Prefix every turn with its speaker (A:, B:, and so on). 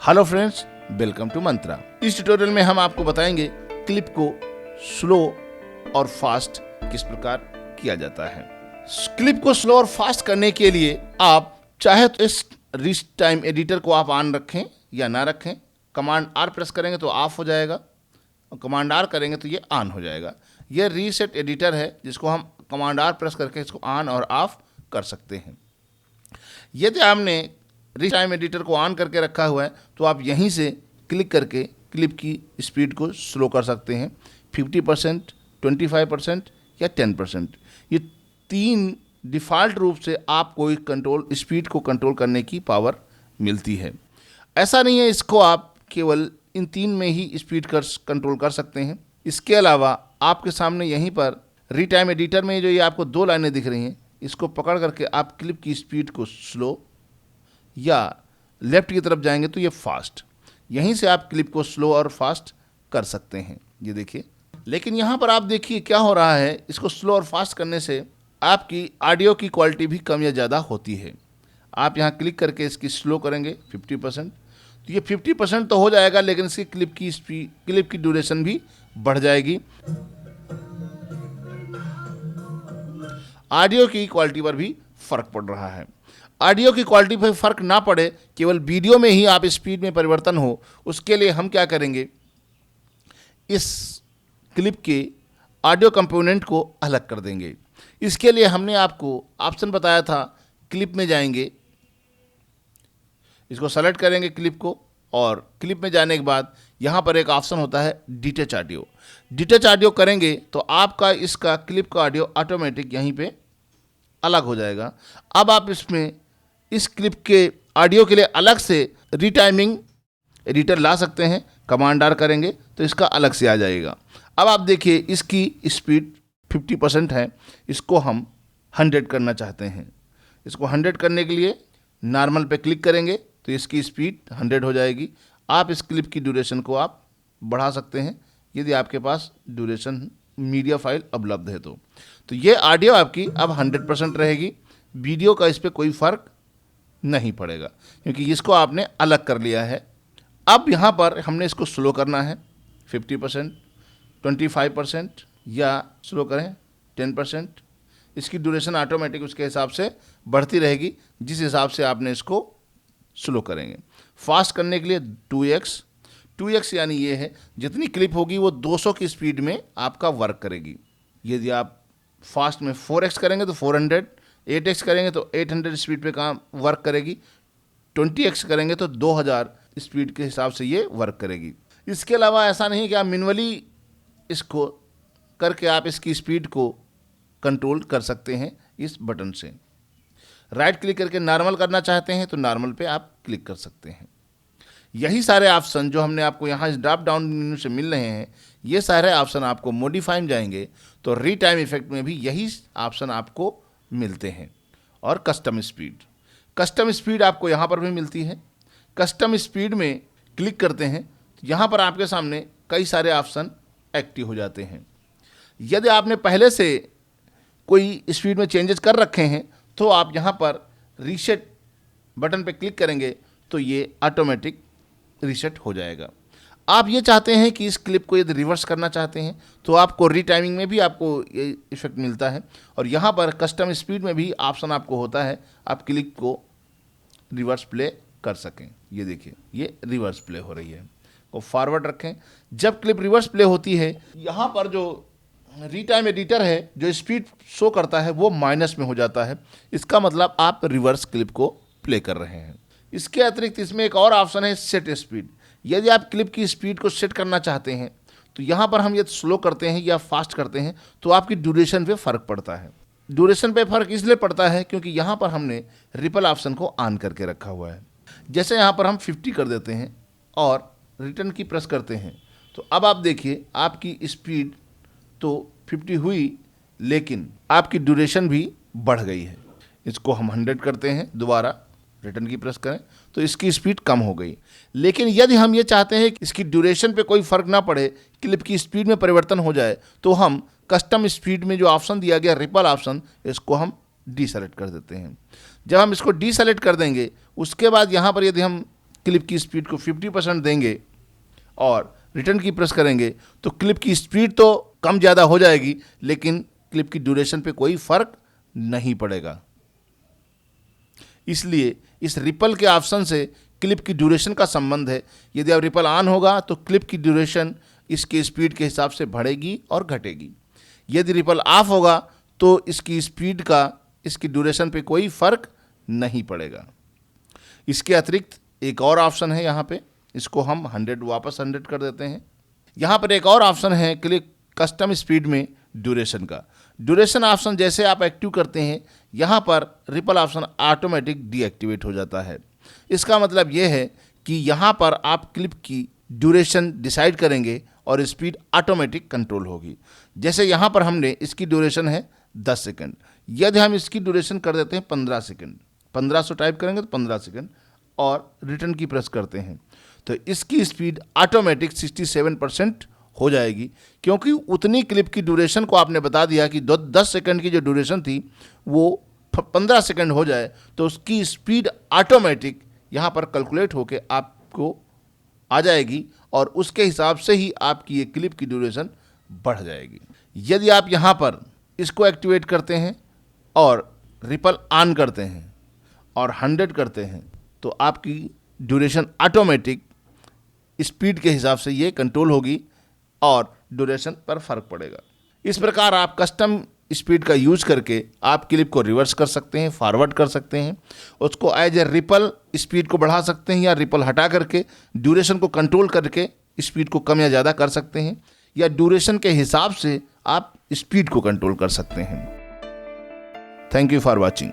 A: Hello friends, welcome to मंत्रा। इस tutorial में हम आपको बताएंगे क्लिप को स्लो और फास्ट किस प्रकार किया जाता है। क्लिप को स्लो और फास्ट करने के लिए आप चाहे तो इस रीच टाइम एडिटर को आप ऑन रखें या ना रखें। कमांड आर प्रेस करेंगे तो ऑफ हो जाएगा और कमांड आर करेंगे तो ये ऑन हो जाएगा। यह रीसेट एडिटर है जिसको हम कमांड आर प्रेस करके इसको ऑन और ऑफ कर सकते हैं। यदि आपने रीच टाइम एडिटर को ऑन करके रखा हुआ है तो आप यहीं से क्लिक करके क्लिप की स्पीड को स्लो कर सकते हैं 50%, 25% या 10%। ये तीन डिफ़ॉल्ट रूप से आपको कंट्रोल स्पीड को कंट्रोल करने की पावर मिलती है। ऐसा नहीं है, इसको आप केवल इन तीन में ही स्पीड कंट्रोल कर सकते हैं। इसके अलावा आपके सामने यहीं पर री टाइम एडिटर में जो ये आपको दो लाइनें दिख रही हैं, इसको पकड़ करके आप क्लिप की स्पीड को स्लो या लेफ़्ट की तरफ जाएंगे तो ये फास्ट। यहीं से आप क्लिप को स्लो और फास्ट कर सकते हैं। ये देखिए, लेकिन यहाँ पर आप देखिए क्या हो रहा है। इसको स्लो और फास्ट करने से आपकी ऑडियो की क्वालिटी भी कम या ज़्यादा होती है। आप यहाँ क्लिक करके इसकी स्लो करेंगे 50%, तो ये 50% तो हो जाएगा, लेकिन इसकी क्लिप की ड्यूरेशन भी बढ़ जाएगी। ऑडियो की क्वालिटी पर भी फ़र्क पड़ रहा है। ऑडियो की क्वालिटी पर फ़र्क ना पड़े, केवल वीडियो में ही आप स्पीड में परिवर्तन हो, उसके लिए हम क्या करेंगे, इस क्लिप के ऑडियो कंपोनेंट को अलग कर देंगे। इसके लिए हमने आपको ऑप्शन बताया था, क्लिप में जाएंगे, इसको सेलेक्ट करेंगे क्लिप को, और क्लिप में जाने के बाद यहाँ पर एक ऑप्शन होता है डिटैच ऑडियो। डिटैच ऑडियो करेंगे तो आपका इसका क्लिप का ऑडियो ऑटोमेटिक यहीं पे अलग हो जाएगा। अब आप इसमें इस क्लिप के ऑडियो के लिए अलग से रीटाइमिंग एडिटर ला सकते हैं। कमांड आर करेंगे तो इसका अलग से आ जाएगा। अब आप देखिए, इसकी स्पीड 50% है, इसको हम 100 करना चाहते हैं। इसको 100 करने के लिए नॉर्मल पे क्लिक करेंगे तो इसकी स्पीड 100 हो जाएगी। आप इस क्लिप की ड्यूरेशन को आप बढ़ा सकते हैं यदि आपके पास ड्यूरेशन मीडिया फाइल उपलब्ध है तो ये ऑडियो आपकी अब 100% रहेगी। वीडियो का इस पर कोई फ़र्क नहीं पड़ेगा क्योंकि इसको आपने अलग कर लिया है। अब यहाँ पर हमने इसको स्लो करना है 50%, 25% या स्लो करें 10%। इसकी ड्यूरेशन ऑटोमेटिक उसके हिसाब से बढ़ती रहेगी जिस हिसाब से आपने इसको स्लो करेंगे। फास्ट करने के लिए 2x यानी ये है, जितनी क्लिप होगी वो 200 की स्पीड में आपका वर्क करेगी। यदि आप फास्ट में 4x करेंगे तो 400, 8x करेंगे तो 800 स्पीड पे काम वर्क करेगी, 20x करेंगे तो 2000 स्पीड के हिसाब से ये वर्क करेगी। इसके अलावा ऐसा नहीं कि आप मैन्युअली इसको करके आप इसकी स्पीड को कंट्रोल कर सकते हैं इस बटन से। राइट क्लिक करके नॉर्मल करना चाहते हैं तो नॉर्मल पे आप क्लिक कर सकते हैं। यही सारे ऑप्शन जो हमने आपको यहाँ इस ड्रॉप डाउन मेन्यू से मिल रहे हैं, ये सारे ऑप्शन आपको मॉडिफाई में जाएंगे तो री टाइम इफेक्ट में भी यही ऑप्शन आपको मिलते हैं। और कस्टम स्पीड आपको यहाँ पर भी मिलती है। कस्टम स्पीड में क्लिक करते हैं तो यहाँ पर आपके सामने कई सारे ऑप्शन एक्टिव हो जाते हैं। यदि आपने पहले से कोई स्पीड में चेंजेस कर रखे हैं तो आप यहाँ पर रीसेट बटन पे क्लिक करेंगे तो ये ऑटोमेटिक रीसेट हो जाएगा। आप ये चाहते हैं कि इस क्लिप को यदि रिवर्स करना चाहते हैं तो आपको रीटाइमिंग में भी आपको ये इफेक्ट मिलता है, और यहाँ पर कस्टम स्पीड में भी ऑप्शन आपको होता है, आप क्लिप को रिवर्स प्ले कर सकें। ये देखिए, ये रिवर्स प्ले हो रही है, को फॉरवर्ड रखें। जब क्लिप रिवर्स प्ले होती है, यहाँ पर जो रीटाइम एडिटर है जो स्पीड शो करता है वो माइनस में हो जाता है। इसका मतलब आप रिवर्स क्लिप को प्ले कर रहे हैं। इसके अतिरिक्त इसमें एक और ऑप्शन है सेट स्पीड। यदि आप क्लिप की स्पीड को सेट करना चाहते हैं तो यहाँ पर हम यदि स्लो करते हैं या फास्ट करते हैं तो आपकी ड्यूरेशन पे फ़र्क पड़ता है। ड्यूरेशन पे फ़र्क इसलिए पड़ता है क्योंकि यहाँ पर हमने रिपल ऑप्शन को ऑन करके रखा हुआ है। जैसे यहाँ पर हम 50 कर देते हैं और रिटर्न की प्रेस करते हैं तो अब आप देखिए आपकी स्पीड तो 50 हुई, लेकिन आपकी ड्यूरेशन भी बढ़ गई है। इसको हम 100 करते हैं, दोबारा रिटर्न की प्रेस करें तो इसकी स्पीड कम हो गई। लेकिन यदि हम ये चाहते हैं कि इसकी ड्यूरेशन पे कोई फ़र्क ना पड़े, क्लिप की स्पीड में परिवर्तन हो जाए, तो हम कस्टम स्पीड में जो ऑप्शन दिया गया रिपल ऑप्शन, इसको हम डीसेलेक्ट कर देते हैं। जब हम इसको डीसेलेक्ट कर देंगे उसके बाद यहाँ पर यदि हम क्लिप की स्पीड को 50% देंगे और रिटर्न की प्रेस करेंगे तो क्लिप की स्पीड तो कम ज़्यादा हो जाएगी, लेकिन क्लिप की ड्यूरेशन पे कोई फर्क नहीं पड़ेगा। इसलिए इस रिपल के ऑप्शन से क्लिप की ड्यूरेशन का संबंध है। यदि अब रिपल ऑन होगा तो क्लिप की ड्यूरेशन इसके स्पीड के हिसाब से बढ़ेगी और घटेगी। यदि रिपल ऑफ होगा तो इसकी स्पीड का इसकी ड्यूरेशन पे कोई फर्क नहीं पड़ेगा। इसके अतिरिक्त एक और ऑप्शन है यहाँ पे, इसको हम 100 वापस 100 कर देते हैं। यहाँ पर एक और ऑप्शन है क्लिक कस्टम स्पीड में ड्यूरेशन का। ड्यूरेशन ऑप्शन जैसे आप एक्टिव करते हैं, यहाँ पर रिपल ऑप्शन ऑटोमेटिक डीएक्टिवेट हो जाता है। इसका मतलब ये है कि यहाँ पर आप क्लिप की ड्यूरेशन डिसाइड करेंगे और स्पीड ऑटोमेटिक कंट्रोल होगी। जैसे यहाँ पर हमने इसकी ड्यूरेशन है 10 सेकंड, यदि हम इसकी ड्यूरेशन कर देते हैं 15 सेकंड, 1500 टाइप करेंगे तो 15 सेकंड और रिटर्न की प्रेस करते हैं तो इसकी स्पीड ऑटोमेटिक 67% हो जाएगी, क्योंकि उतनी क्लिप की ड्यूरेशन को आपने बता दिया कि 10 सेकंड की जो ड्यूरेशन थी वो 15 सेकंड हो जाए तो उसकी स्पीड ऑटोमेटिक यहाँ पर कैलकुलेट होके आपको आ जाएगी और उसके हिसाब से ही आपकी ये क्लिप की ड्यूरेशन बढ़ जाएगी। यदि आप यहाँ पर इसको एक्टिवेट करते हैं और रिपल ऑन करते हैं और 100 करते हैं तो आपकी ड्यूरेशन ऑटोमेटिक स्पीड के हिसाब से ये कंट्रोल होगी और ड्यूरेशन पर फर्क पड़ेगा। इस प्रकार आप कस्टम स्पीड का यूज करके आप क्लिप को रिवर्स कर सकते हैं, फॉरवर्ड कर सकते हैं, उसको एज ए रिपल स्पीड को बढ़ा सकते हैं या रिपल हटा करके ड्यूरेशन को कंट्रोल करके स्पीड को कम या ज़्यादा कर सकते हैं, या ड्यूरेशन के हिसाब से आप स्पीड को कंट्रोल कर सकते हैं। Thank you for watching.